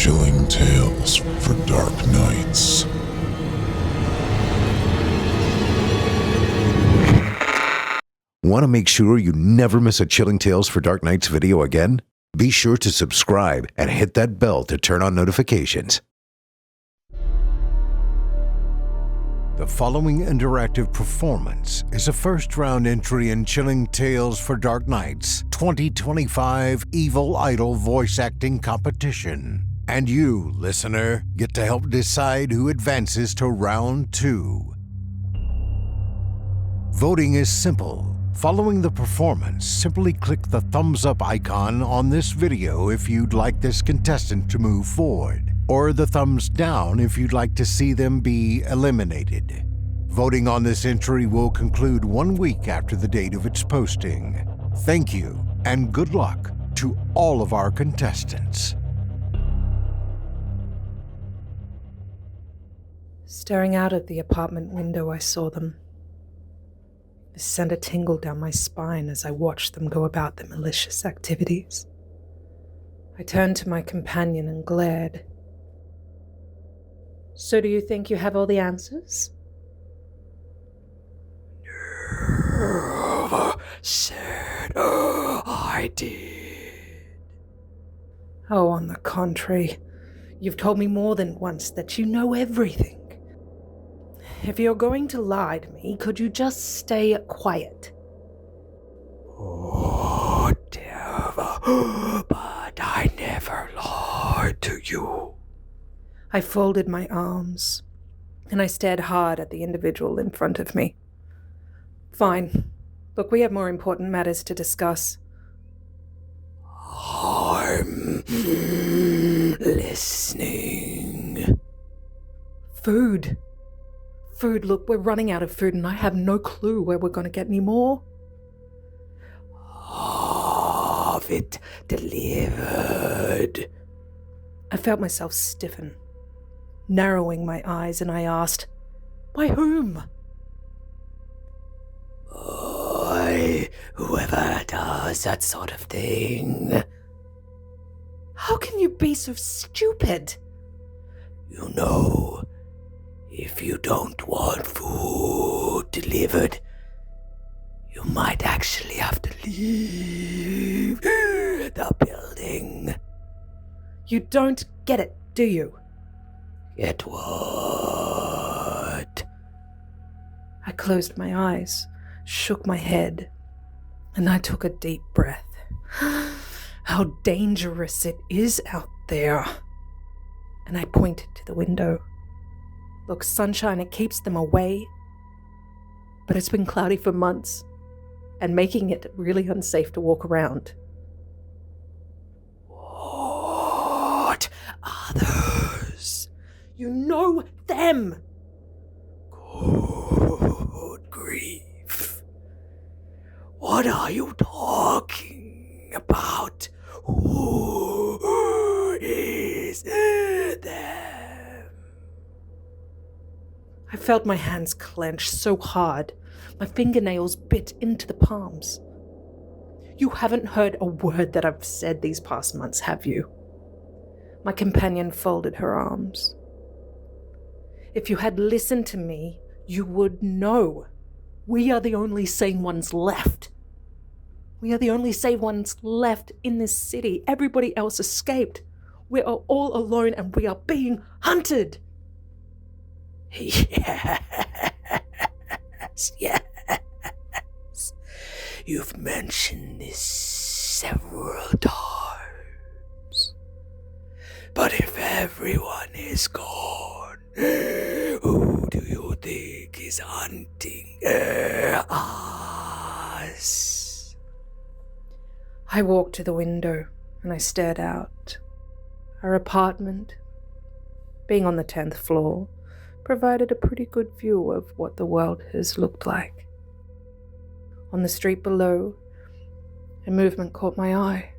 Chilling tales for dark nights. Want to make sure you never miss a Chilling Tales for Dark Nights video again? Be sure to subscribe and hit that bell to turn on notifications. The following interactive performance is a first-round entry in Chilling Tales for Dark Nights 2025 Evil Idol voice acting competition. And you, listener, get to help decide who advances to round 2. Voting is simple. Following the performance, simply click the thumbs up icon on this video if you'd like this contestant to move forward, or the thumbs down if you'd like to see them be eliminated. Voting on this entry will conclude 1 week after the date of its posting. Thank you, and good luck to all of our contestants. Staring out of the apartment window, I saw them. It sent a tingle down my spine as I watched them go about their malicious activities. I turned to my companion and glared. So do you think you have all the answers? Never said I did. Oh, on the contrary, you've told me more than once that you know everything. If you're going to lie to me, could you just stay quiet? Whatever, but I never lied to you. I folded my arms, and I stared hard at the individual in front of me. Fine. Look, we have more important matters to discuss. I'm listening. Food. Look, we're running out of food, and I have no clue where we're going to get any more. Have it delivered. I felt myself stiffen, narrowing my eyes, and I asked, by whom? By whoever does that sort of thing. How can you be so stupid? You know, if you don't want food delivered, you might actually have to leave the building. You don't get it, do you? Get what? I closed my eyes, shook my head, and I took a deep breath. How dangerous it is out there. And I pointed to the window. Look, sunshine, it keeps them away. But it's been cloudy for months, and making it really unsafe to walk around. What others? You know them! Good grief. What are you talking about? Who is them? I felt my hands clench so hard, my fingernails bit into the palms. You haven't heard a word that I've said these past months, have you? My companion folded her arms. If you had listened to me, you would know. We are the only sane ones left. We are the only sane ones left in this city. Everybody else escaped. We are all alone and we are being hunted. Yes. You've mentioned this several times. But if everyone is gone, who do you think is hunting us? I walked to the window and I stared out. Our apartment, being on the 10th floor, provided a pretty good view of what the world has looked like. On the street below, a movement caught my eye.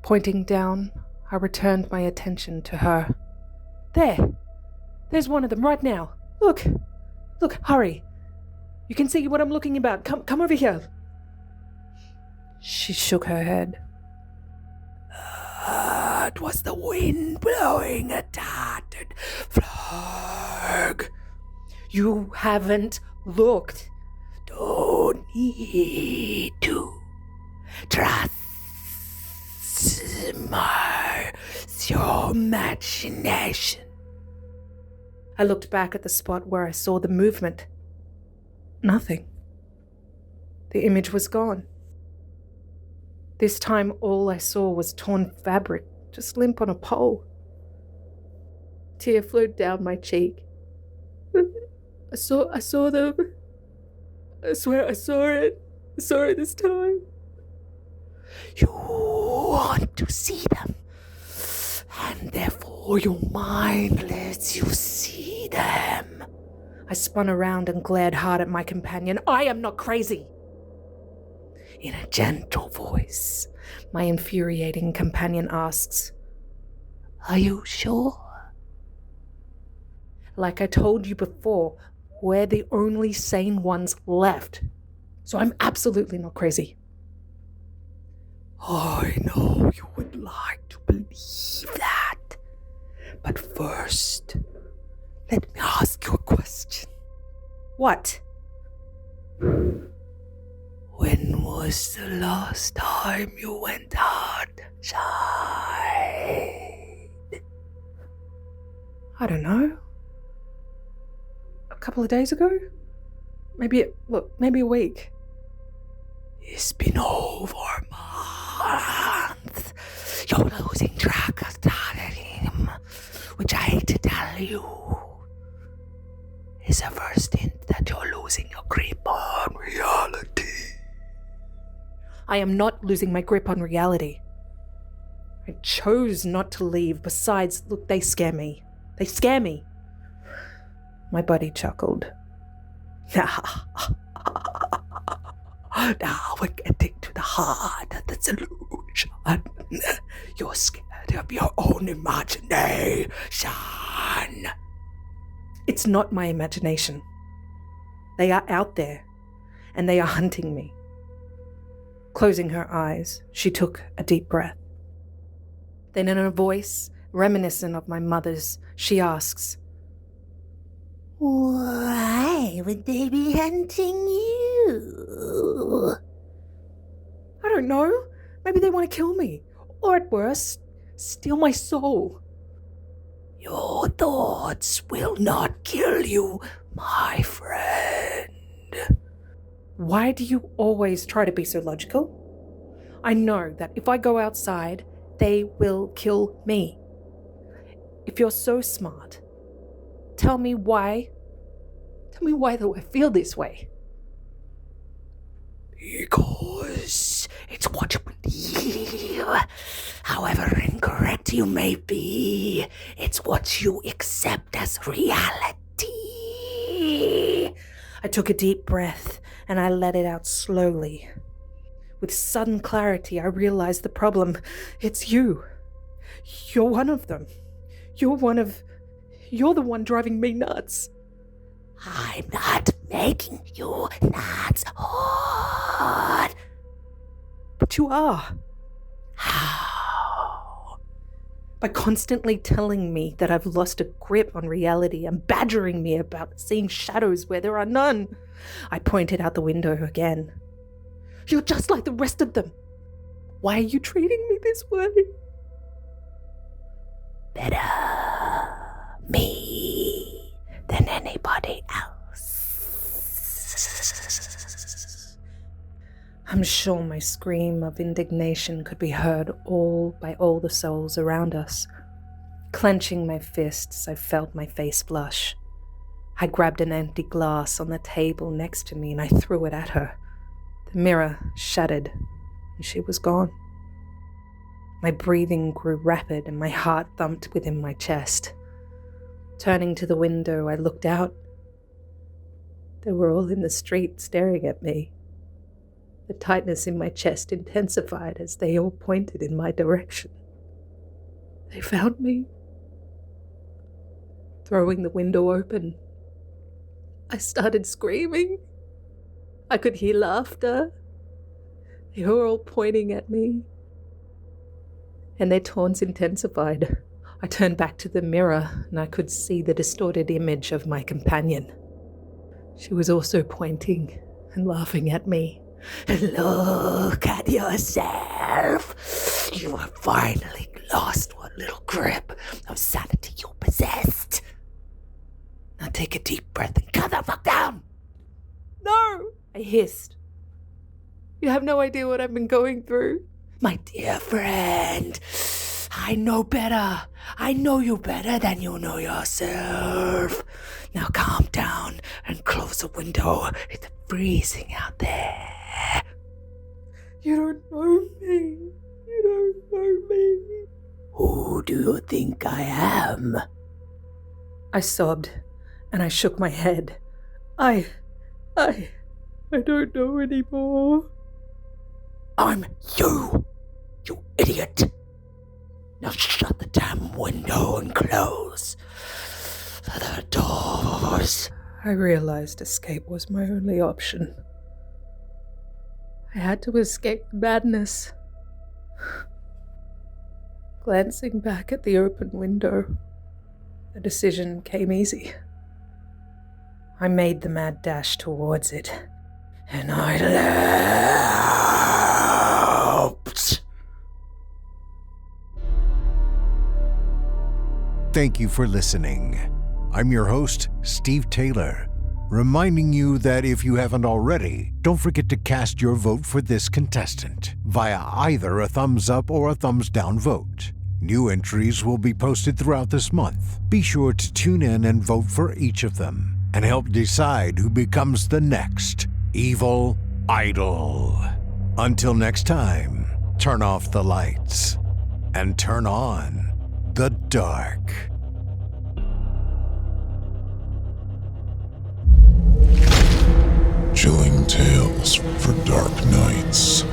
Pointing down, I returned my attention to her. There's one of them right now. Look, hurry. You can see what I'm looking about. Come over here. She shook her head. that was the wind blowing a tattered flag. You haven't looked. Don't need to. Trust your imagination. I looked back at the spot where I saw the movement. Nothing. The image was gone. This time all I saw was torn fabric, just limp on a pole. A tear flowed down my cheek. I saw them. I swear I saw it. I saw it this time. You want to see them, and therefore your mind lets you see them. I spun around and glared hard at my companion. I am not crazy. In a gentle voice, my infuriating companion asks, are you sure? Like I told you before, we're the only sane ones left. So I'm absolutely not crazy. I know you would like to believe that. But first, let me ask you a question. What? When was the last time you went outside? I don't know. A couple of days ago? Maybe a week. It's been over a month. You're losing track of time, which I hate to tell you is a first hint that you're losing your grip on reality. I am not losing my grip on reality. I chose not to leave. Besides, look, they scare me. They scare me. My buddy chuckled. Now we're getting to the heart of the solution. You're scared of your own imagination. It's not my imagination. They are out there, and they are hunting me. Closing her eyes, she took a deep breath. Then in a voice reminiscent of my mother's, she asks, why would they be hunting you? I don't know. Maybe they want to kill me. Or at worst, steal my soul. Your thoughts will not kill you, my friend. Why do you always try to be so logical? I know that if I go outside, they will kill me. If you're so smart, tell me why. Tell me why do I feel this way? Because it's what you believe. However incorrect you may be, it's what you accept as reality. I took a deep breath and I let it out slowly. With sudden clarity, I realized the problem. It's you. You're one of them. You're the one driving me nuts. I'm not making you nuts hard. But you are. How? By constantly telling me that I've lost a grip on reality and badgering me about seeing shadows where there are none. I pointed out the window again. You're just like the rest of them. Why are you treating me this way? Better me than anybody else. I'm sure my scream of indignation could be heard by all the souls around us. Clenching my fists, I felt my face flush. I grabbed an empty glass on the table next to me and I threw it at her. The mirror shattered and she was gone. My breathing grew rapid and my heart thumped within my chest. Turning to the window, I looked out. They were all in the street staring at me. The tightness in my chest intensified as they all pointed in my direction. They found me. Throwing the window open, I started screaming. I could hear laughter. They were all pointing at me. and their taunts intensified. I turned back to the mirror, and I could see the distorted image of my companion. She was also pointing and laughing at me. Look at yourself. You have finally lost what little grip of sanity you possessed. Now take a deep breath and calm the fuck down. No! I hissed. You have no idea what I've been going through. My dear friend, I know better. I know you better than you know yourself. Now calm down and close the window. It's freezing out there. You don't know me. You don't know me. Who do you think I am? I sobbed, and I shook my head. I don't know anymore. I'm you idiot. Now shut the damn window and close the doors. I realized escape was my only option. I had to escape the madness. Glancing back at the open window, the decision came easy. I made the mad dash towards it, and I leapt. Thank you for listening. I'm your host, Steve Taylor, reminding you that if you haven't already, don't forget to cast your vote for this contestant via either a thumbs up or a thumbs down vote. New entries will be posted throughout this month. Be sure to tune in and vote for each of them and help decide who becomes the next evil idol. Until next time, turn off the lights and turn on the dark. Chilling tales for dark nights.